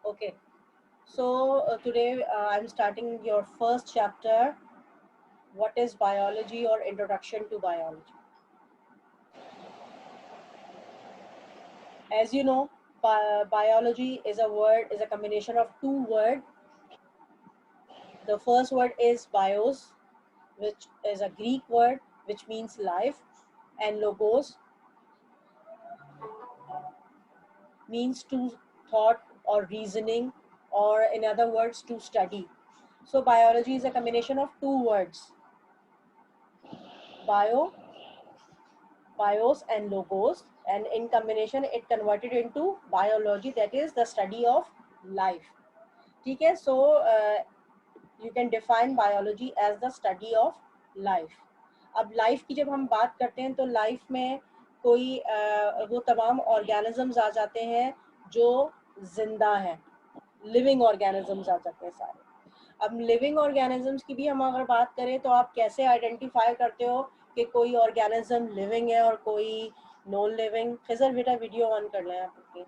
Okay, so today I'm starting your first chapter. What is biology or introduction to biology? As you know, biology is a combination of two words. The first word is bios, which is a Greek word which means life, and logos means to thought or reasoning, or in other words, to study. So biology is a combination of two words, bio, bios and logos, and in combination it converted into biology, that is the study of life. ठीक है, so you can define biology as the study of life. अब life की जब हम बात करते हैं तो लाइफ में कोई वो तमाम ऑर्गेनिजम्स आ जाते हैं जो जिंदा हैं, लिविंग ऑर्गेनिजम्स आ जाते हैं सारे. अब लिविंग ऑर्गेनिजम्स की भी हम अगर बात करें तो आप कैसे आइडेंटिफाई करते हो कि कोई ऑर्गेनिज्म लिविंग है और कोई नॉन लिविंग? खिजर बेटा वीडियो ऑन कर लें आप अपनी.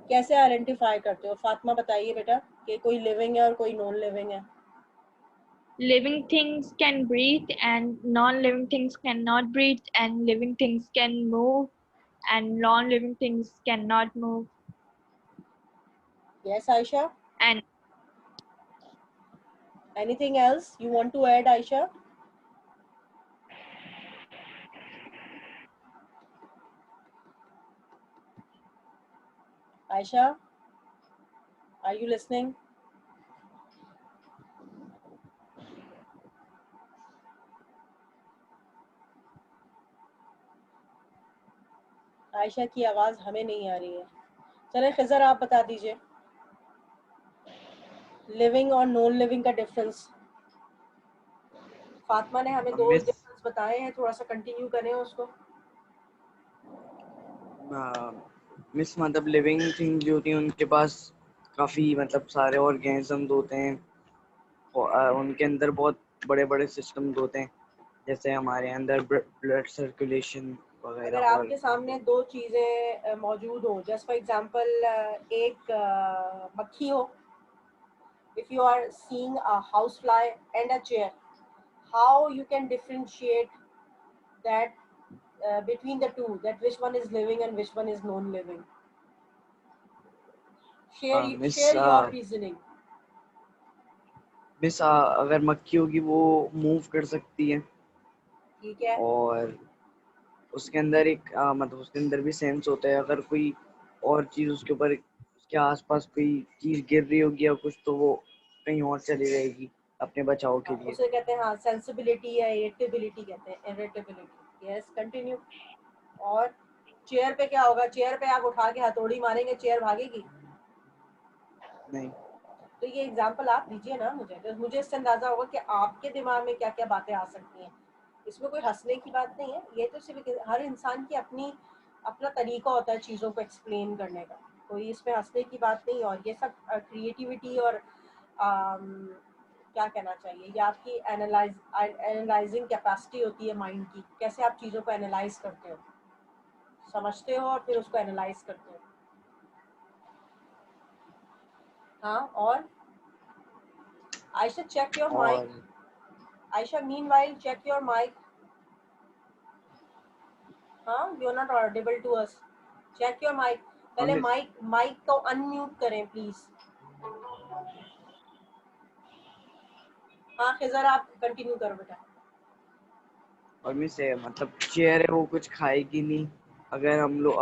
कैसे आइडेंटिफाई करते हो? फातिमा बताइए बेटा कि कोई लिविंग है और कोई नॉन लिविंग है. Living things can breathe and non-living things cannot breathe, and living things can move and non-living things cannot move. Yes, Aisha? And Anything else you want to add, Aisha? Aisha, are you listening? Ayesha की आवाज हमें नहीं आ रही है. चले खिजर आप बता दीजिए लिविंग और नॉन लिविंग का डिफरेंस. फातिमा ने हमें दो मिस डिफरेंस बताए हैं, थोड़ा सा कंटिन्यू करें उसको. मिस मतलब लिविंग थिंग जो होती हैं उनके पास काफी मतलब सारे ऑर्गेनिजम्स होते हैं और उनके अंदर बहुत बड़े बड़े सिस्टम्स होते हैं, जैसे हमारे अंदर ब्लड सर्कुलेशन वगैरह. अगर और आपके सामने दो चीजें मौजूद हो, जस्ट फॉर एग्जांपल एक मक्खी हो, if you are seeing a housefly and a chair, how you can differentiate that between the two, that which one is living and which one is non-living? Miss Share your reasoning. Miss अगर मक्खी होगी वो move कर सकती है, ठीक है, और उसके अंदर एक मतलब उसके अंदर भी सेंस होता है. अगर कोई और चीज उसके ऊपर, उसके आसपास कोई चीज गिर रही होगी या कुछ, तो वो कहीं और चली जाएगी अपने बचाव के लिए. उसे कहते हैं हाँ सेंसिबिलिटी या इरिटेबिलिटी कहते हैं, इरिटेबिलिटी. Yes, continue. और चेयर पे क्या होगा? चेयर पे आप उठा के हथौड़ी मारेंगे, चेयर भागेगी? नहीं. तो ये एग्जांपल आप दीजिए ना मुझे, तो मुझे इससे अंदाजा होगा कि आपके दिमाग में क्या क्या बातें आ सकती हैं. इसमें कोई हंसने की बात नहीं है, ये तो सिर्फ हर इंसान की अपना तरीका होता है चीज़ों को एक्सप्लेन करने का. कोई इसमें हंसने की बात नहीं. और ये सब क्रिएटिविटी और क्या कहना चाहिए, ये आपकी एनालाइजिंग कैपेसिटी होती है माइंड की. कैसे आप चीज़ों को एनालाइज करते हो, समझते हो और फिर उसको एनालाइज करते हो. हाँ. और Aisha check your mic. Aisha, meanwhile, check your mic. हाँ, you're not audible to us. Check your mic. पहले माइक को अनम्यूट करें प्लीज. हाँ खिजर आप कंटिन्यू करो बेटा. और मिस मतलब चेयर है वो कुछ खाएगी नहीं. अगर हम लोग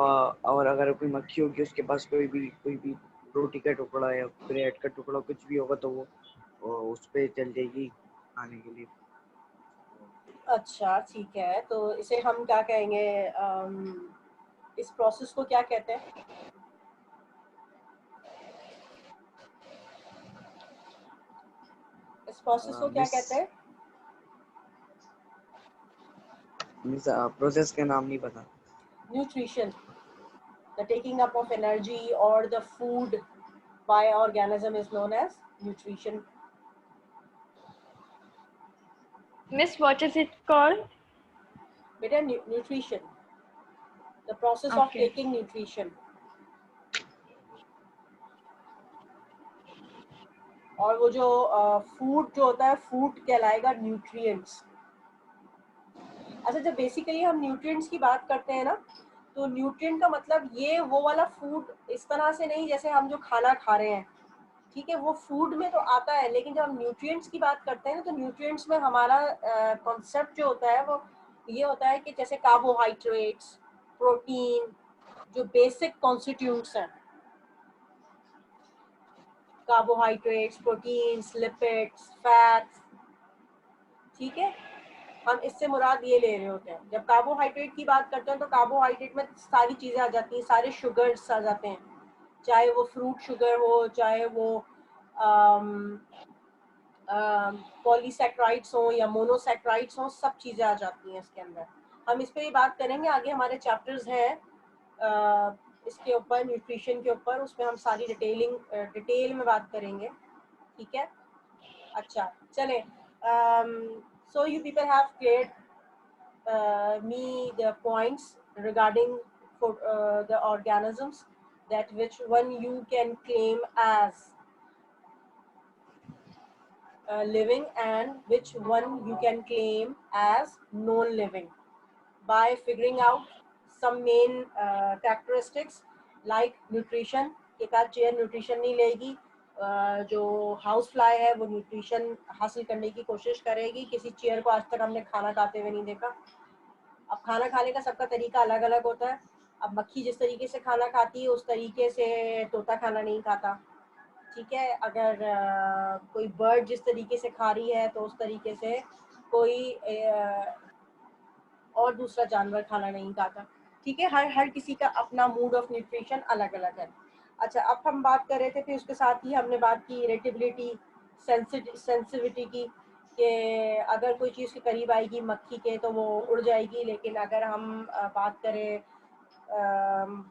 और अगर कोई मक्खी होगी उसके पास कोई भी रोटी का टुकड़ा या ब्रेड का टुकड़ा कुछ भी होगा तो वो उस पे चल जाएगी खाने के लिए. अच्छा ठीक है, तो इसे हम क्या कहेंगे, इस प्रोसेस को क्या कहते हैं? इस प्रोसेस को क्या कहते हैं? मिस प्रोसेस का नाम नहीं पता. Nutrition. The taking up of energy or the food by organism is known as nutrition. Miss, what is it called? Beta, nutrition. The process of Okay. taking nutrition. और वो जो फूड जो होता है, फूड कहलाएगा न्यूट्रिएंट्स। अच्छा, जब basically हम न्यूट्रिएंट्स की बात करते हैं ना, तो न्यूट्रिएंट का मतलब ये वो वाला फूड इस तरह से नहीं जैसे हम जो खाना खा रहे हैं, ठीक है, वो फूड में तो आता है, लेकिन जब हम न्यूट्रिएंट्स की बात करते हैं ना, तो न्यूट्रिएंट्स में हमारा कॉन्सेप्ट जो होता है वो ये होता है कि जैसे कार्बोहाइड्रेट्स, प्रोटीन, जो बेसिक कॉन्स्टिट्यूएंट्स हैं, कार्बोहाइड्रेट्स, प्रोटीन्स, लिपिड्स, फैट्स, ठीक है, हम इससे मुराद ये ले रहे होते हैं। जब कार्बोहाइड्रेट की बात करते हैं तो कार्बोहाइड्रेट में सारी चीज़ें आ जाती हैं, सारे शुगर्स आ जाते हैं, चाहे वो फ्रूट शुगर हो, चाहे वो पॉलीसैक्राइड्स हो या मोनोसैक्राइड्स हो, सब चीज़ें आ जाती हैं इसके अंदर। हम इस पर ही बात करेंगे आगे, हमारे चैप्टर्स हैं इसके ऊपर, न्यूट्रिशन के ऊपर, उसमें हम सारी डिटेल में बात करेंगे, ठीक है। अच्छा चले, so you people have cleared me the points regarding for the organisms, that which one you can claim as living and which one you can claim as non-living, by figuring out some main characteristics like nutrition। एक आध chair nutrition नहीं लेगी, जो house fly है वो nutrition हासिल करने की कोशिश करेगी। किसी चेयर को आज तक हमने खाना खाते हुए नहीं देखा। अब खाना खाने का सबका तरीका अलग अलग होता है। अब मक्खी जिस तरीके से खाना खाती है उस तरीके से तोता खाना नहीं खाता, ठीक है। अगर कोई बर्ड जिस तरीके से खा रही है तो उस तरीके से कोई और दूसरा जानवर खाना नहीं खाता, ठीक है। हर किसी का अपना मूड ऑफ न्यूट्रिशन अलग अलग है। अच्छा, अब हम बात कर रहे थे, फिर उसके साथ ही हमने बात की इरिटेबिलिटी, सेंसिटिविटी की, कि अगर कोई चीज़ के करीब आएगी मक्खी के तो वो उड़ जाएगी, लेकिन अगर हम बात करें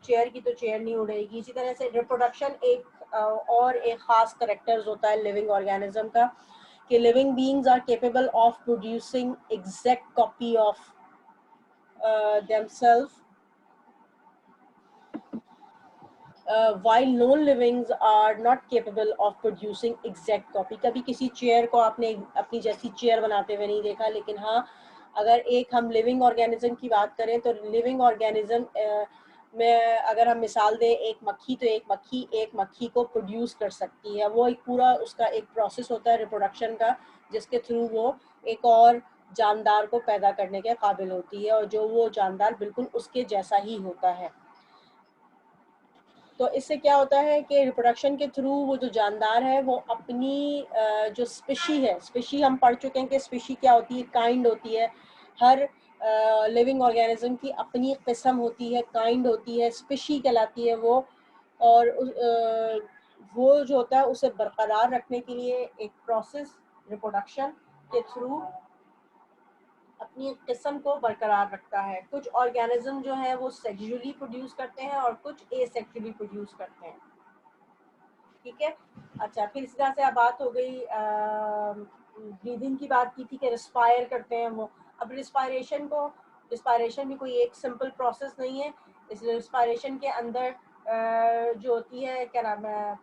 चेयर की तो चेयर नहीं उड़ेगी। इसी तरह से रिप्रोडक्शन और एक ख़ास करेक्टर्स होता है लिविंग ऑर्गेनिज्म का, कि living beings are capable of producing exact copy of themselves, while non-livings are not capable of producing exact copy। कभी किसी चेयर को आपने अपनी जैसी चेयर बनाते हुए नहीं देखा, लेकिन हाँ, अगर एक हम लिविंग ऑर्गेनिज्म की बात करें तो लिविंग ऑर्गेनिज्म में अगर हम मिसाल दें एक मक्खी, तो एक मक्खी को प्रोड्यूस कर सकती है। वो एक पूरा उसका एक प्रोसेस होता है रिप्रोडक्शन का, जिसके थ्रू वो एक और जानदार को पैदा करने के काबिल होती है, और जो वो जानदार बिल्कुल उसके जैसा ही होता है। तो इससे क्या होता है कि रिप्रोडक्शन के थ्रू वो जो जानदार है वो अपनी जो स्पीशी है, स्पीशी हम पढ़ चुके हैं कि स्पीशी क्या होती है, काइंड होती है। हर लिविंग ऑर्गेनिज्म की अपनी किस्म होती है, काइंड होती है, स्पीशी कहलाती है वो। और वो जो होता है उसे बरकरार रखने के लिए एक प्रोसेस रिप्रोडक्शन के थ्रू अपनी किस्म को बरकरार रखता है। कुछ ऑर्गेनिज्म जो है वो सेक्सुअली प्रोड्यूस करते हैं और कुछ एसेक्सुअली प्रोड्यूस करते हैं, ठीक है। अच्छा, फिर इस तरह से अब बात हो गई, ब्रीदिंग की बात की थी कि रिस्पायर करते हैं वो। अब रिस्पायरेशन भी कोई एक सिंपल प्रोसेस नहीं है। इस रिस्पायरेशन के अंदर जो होती है, क्या नाम है,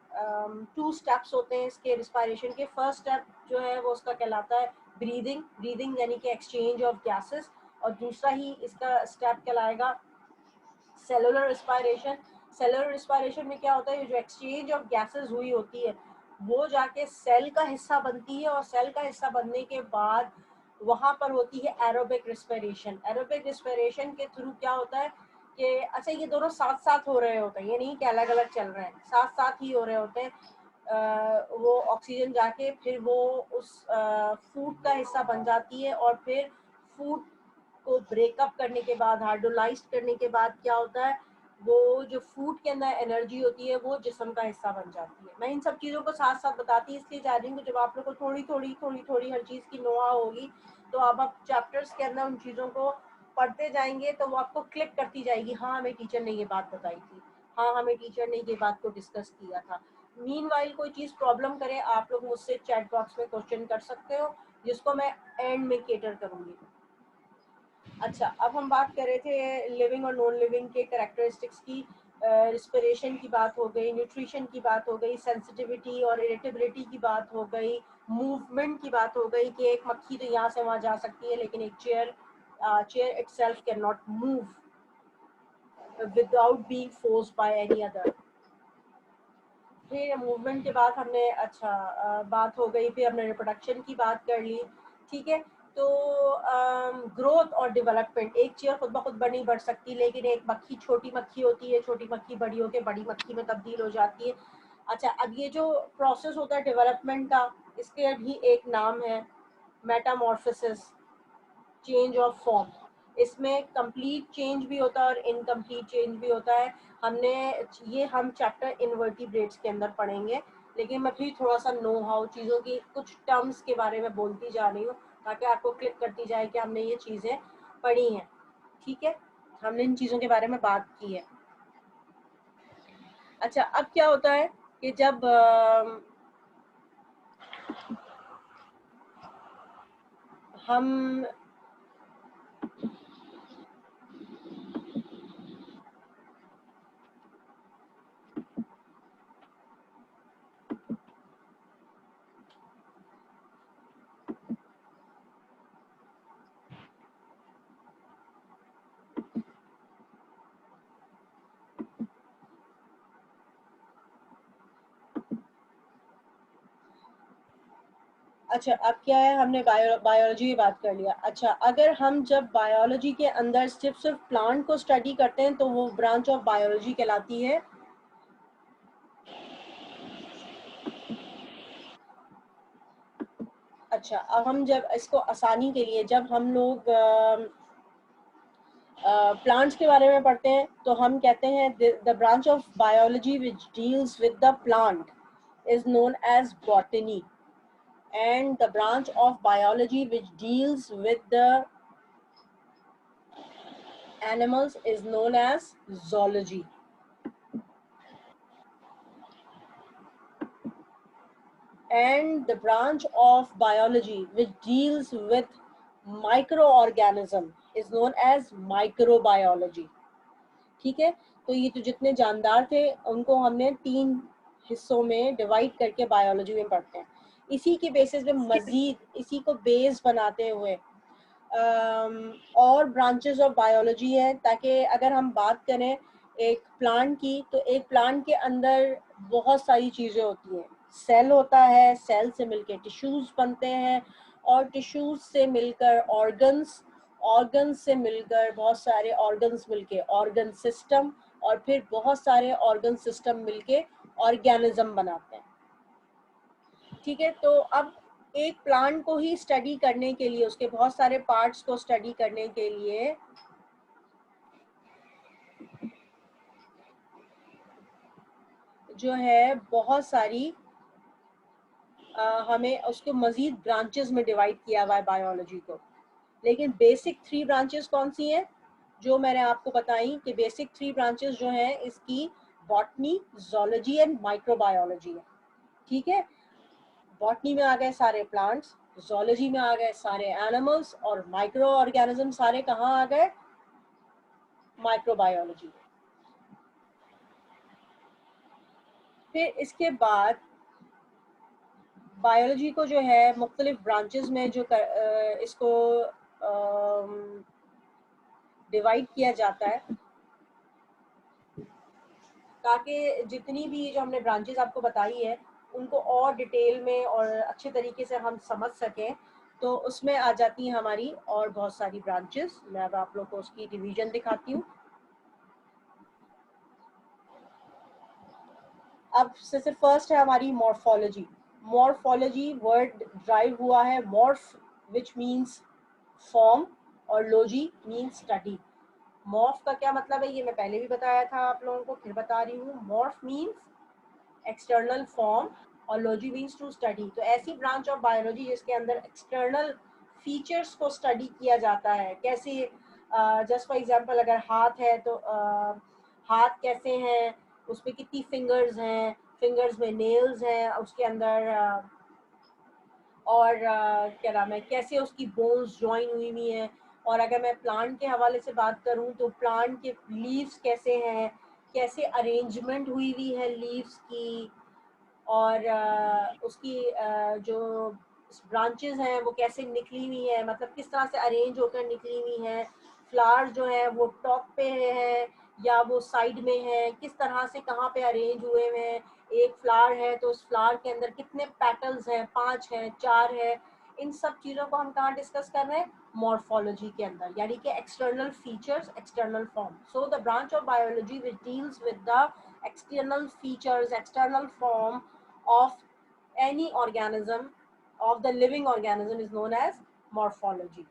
2 स्टेप्स होते हैं इसके रिस्पायरेशन के। फर्स्ट स्टेप जो है वो उसका कहलाता है ब्रीदिंग यानी कि एक्सचेंज ऑफ गैसेस, और दूसरा ही इसका स्टेप कहलाएगा सेलुलर रिस्पायरेशन। सेलुलर रिस्पायरेशन में क्या होता है, जो एक्सचेंज ऑफ गैसेस हुई होती है वो जाके सेल का हिस्सा बनती है, और सेल का हिस्सा बनने के बाद वहां पर होती है एरोबिक रिस्पायरेशन। एरोबिक रिस्पायरेशन के थ्रू क्या होता है कि अच्छा, ये दोनों साथ साथ हो रहे होते हैं, ये नहीं कि अलग अलग चल रहे हैं, साथ साथ ही हो रहे होते हैं। वो ऑक्सीजन जाके फिर वो उस फूड का हिस्सा बन जाती है, और फिर फूड को ब्रेकअप करने के बाद, हाइड्रोलाइज करने के बाद क्या होता है, वो जो फूड के अंदर एनर्जी होती है वो जिस्म का हिस्सा बन जाती है। मैं इन सब चीज़ों को साथ साथ बताती इसलिए जा रही हूँ कि जब आप लोग को थोड़ी हर चीज़ की नोआ होगी, तो अब आप चैप्टर्स के अंदर उन चीज़ों को पढ़ते जाएंगे तो वो आपको क्लिक करती जाएगी, हाँ हमें टीचर ने ये बात बताई थी, हाँ हमें टीचर ने ये बात को डिस्कस किया था। मीनवाइल कोई चीज़ प्रॉब्लम करे, आप लोग मुझसे चैट बॉक्स में क्वेश्चन कर सकते हो, जिसको मैं एंड में केटर करूँगी। अच्छा, अब हम बात कर रहे थे लिविंग और नॉन लिविंग के कैरेक्टरिस्टिक्स की। रिस्पिरेशन की बात हो गई, न्यूट्रिशन की बात हो गई, सेंसिटिविटी और इरिटेबिलिटी की बात हो गई, मूवमेंट की बात हो गई कि एक मक्खी तो यहाँ से वहाँ जा सकती है लेकिन एक chair itself can not move without being forced by any other. फिर मूवमेंट के बाद हमने बात हो गई, फिर हमने रिप्रोडक्शन की बात कर ली, ठीक है। तो ग्रोथ और डेवलपमेंट, एक चेयर खुद ब खुद नहीं बढ़ सकती, लेकिन एक मक्खी छोटी मक्खी होती है, छोटी मक्खी बड़ी होकर बड़ी मक्खी में तब्दील हो जाती है। अच्छा, अब ये जो प्रोसेस होता है डेवलपमेंट का, इसके भी एक नाम है मेटामॉर्फोसिस, चेंज ऑफ फॉर्म। इसमें कंप्लीट चेंज भी होता है और इनकम्प्लीट चेंज भी होता है। हम चैप्टर इनवर्टिब्रेट्स के अंदर पढ़ेंगे, लेकिन मैं भी थोड़ा सा नो हाउ चीज़ों की कुछ टर्म्स के बारे में बोलती जा रही हूँ ताकि आपको क्लिक करती जाए कि हमने ये चीज़ें पढ़ी हैं, ठीक है, हमने इन चीज़ों के बारे में बात की है। अच्छा, अब क्या होता है कि जब हम अच्छा, अब क्या है, हमने बायोलॉजी की बात कर लिया। अच्छा, अगर हम जब बायोलॉजी के अंदर सिर्फ प्लांट को स्टडी करते हैं तो वो ब्रांच ऑफ बायोलॉजी कहलाती है। अच्छा, अब हम जब इसको आसानी के लिए जब हम लोग प्लांट्स के बारे में पढ़ते हैं तो हम कहते हैं the branch of biology which deals with the plant is known as botany, and the branch of biology which deals with the animals is known as zoology. And the branch of biology which deals with microorganism is known as microbiology. ठीक है, तो ये तो जितने जानदार थे उनको हमने 3 हिस्सों में डिवाइड करके बायोलॉजी में पढ़ते हैं। इसी के बेसिस पे मजीद इसी को बेस बनाते हुए और ब्रांचेस ऑफ बायोलॉजी है, ताकि अगर हम बात करें एक प्लांट की तो एक प्लांट के अंदर बहुत सारी चीज़ें होती हैं। सेल होता है, सेल से मिलकर टिश्यूज बनते हैं और टिश्यूज से मिलकर ऑर्गन्स, ऑर्गन्स से मिलकर बहुत सारे ऑर्गन्स मिलके ऑर्गन सिस्टम और फिर बहुत सारे ऑर्गन सिस्टम मिलके ऑर्गेनिज्म बनाते हैं, ठीक है। तो अब एक प्लांट को ही स्टडी करने के लिए, उसके बहुत सारे पार्ट्स को स्टडी करने के लिए जो है बहुत सारी हमें उसको मजीद ब्रांचेस में डिवाइड किया हुआ है बायोलॉजी को। लेकिन बेसिक 3 ब्रांचेस कौन सी हैं जो मैंने आपको बताई कि बेसिक 3 ब्रांचेस जो हैं इसकी बॉटनी, ज़ूलॉजी एंड माइक्रोबायोलॉजी है, ठीक है। बॉटनी में आ गए सारे प्लांट्स, ज़ूलॉजी में आ गए सारे एनिमल्स और माइक्रो ऑर्गेनिज्म सारे कहाँ आ गए, माइक्रोबायोलॉजी। फिर इसके बाद बायोलॉजी को जो है मुख्तलिफ ब्रांचेस में इसको डिवाइड किया जाता है ताकि जितनी भी जो हमने ब्रांचेस आपको बताई है उनको और डिटेल में और अच्छे तरीके से हम समझ सकें। तो उसमें आ जाती हैं हमारी और बहुत सारी ब्रांचेस। मैं अब आप लोग को उसकी डिवीजन दिखाती हूँ। अब से फर्स्ट है हमारी मॉर्फोलॉजी। मॉर्फोलॉजी वर्ड ड्राइव हुआ है मॉर्फ विच मीन्स फॉर्म और लॉजी मीन्स स्टडी। मॉर्फ का क्या मतलब है ये मैं पहले भी बताया था आप लोगों को, फिर बता रही हूँ। मॉर्फ मीन्स एक्सटर्नल फॉर्म और लॉजी मीन्स टू स्टडी। तो ऐसी ब्रांच ऑफ बायोलॉजी जिसके अंदर एक्सटर्नल फीचर्स को स्टडी किया जाता है। कैसे, जस्ट फॉर एग्जांपल अगर हाथ है तो हाथ कैसे हैं, उसमें कितनी फिंगर्स हैं, फिंगर्स में नेल्स हैं उसके अंदर, और क्या नाम है, कैसे उसकी बोन्स ज्वाइन हुई हैं। और अगर मैं प्लांट के हवाले से बात करूं तो प्लांट के लीव्स कैसे हैं, कैसे अरेंजमेंट हुई हुई है लीव्स की, और उसकी जो ब्रांचेस हैं वो कैसे निकली हुई है, मतलब किस तरह से अरेंज होकर निकली हुई हैं, फ्लावर जो है वो टॉप पे है या वो साइड में है, किस तरह से कहाँ पे अरेंज हुए हुए हैं, एक फ्लावर है तो उस फ्लावर के अंदर कितने पेटल्स हैं, 5 हैं, 4 है, इन सब चीज़ों को हम कहाँ डिस्कस कर रहे हैं, मॉर्फोलॉजी के अंदर, यानी कि external features, external form. So the branch of biology which deals with the external features, external form of any organism, of the living organism, is known as morphology.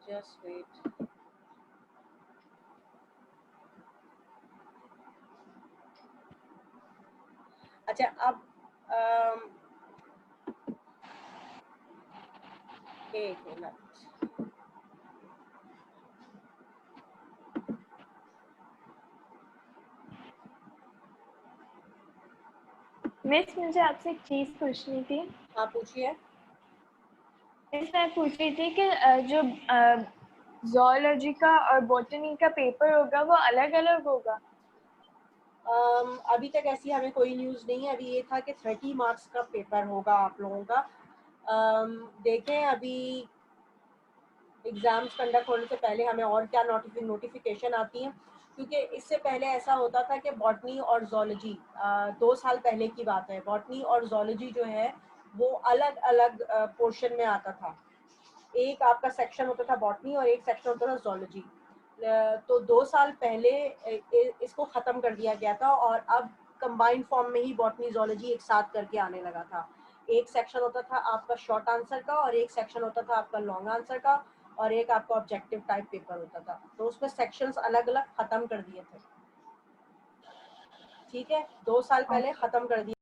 Just wait. अच्छा, अब एक minute. Miss, मुझे आपसे एक चीज पूछनी थी. हाँ, पूछिए. मैं पूछ रही थी कि जो zoology का और botany का पेपर होगा वो अलग अलग होगा. अभी तक ऐसी हमें कोई न्यूज़ नहीं है. अभी ये था कि 30 मार्क्स का पेपर होगा आप लोगों का. देखें अभी एग्ज़ाम्स कंडक्ट होने से पहले हमें और क्या नोटिफिकेशन आती है, क्योंकि इससे पहले ऐसा होता था कि बॉटनी और जोलॉजी, 2 साल पहले की बात है, बॉटनी और जोलॉजी जो है वो अलग अलग पोर्शन में आता था. एक आपका सेक्शन होता था बॉटनी और एक सेक्शन होता था जोलॉजी. तो 2 साल पहले इसको ख़त्म कर दिया गया था और अब कंबाइंड फॉर्म में ही बॉटनी जोलॉजी एक साथ करके आने लगा था. एक सेक्शन होता था आपका शॉर्ट आंसर का और एक सेक्शन होता था आपका लॉन्ग आंसर का और एक आपका ऑब्जेक्टिव टाइप पेपर होता था. तो उसमें सेक्शंस अलग अलग ख़त्म कर दिए थे. ठीक है, 2 साल पहले ख़त्म कर दिया.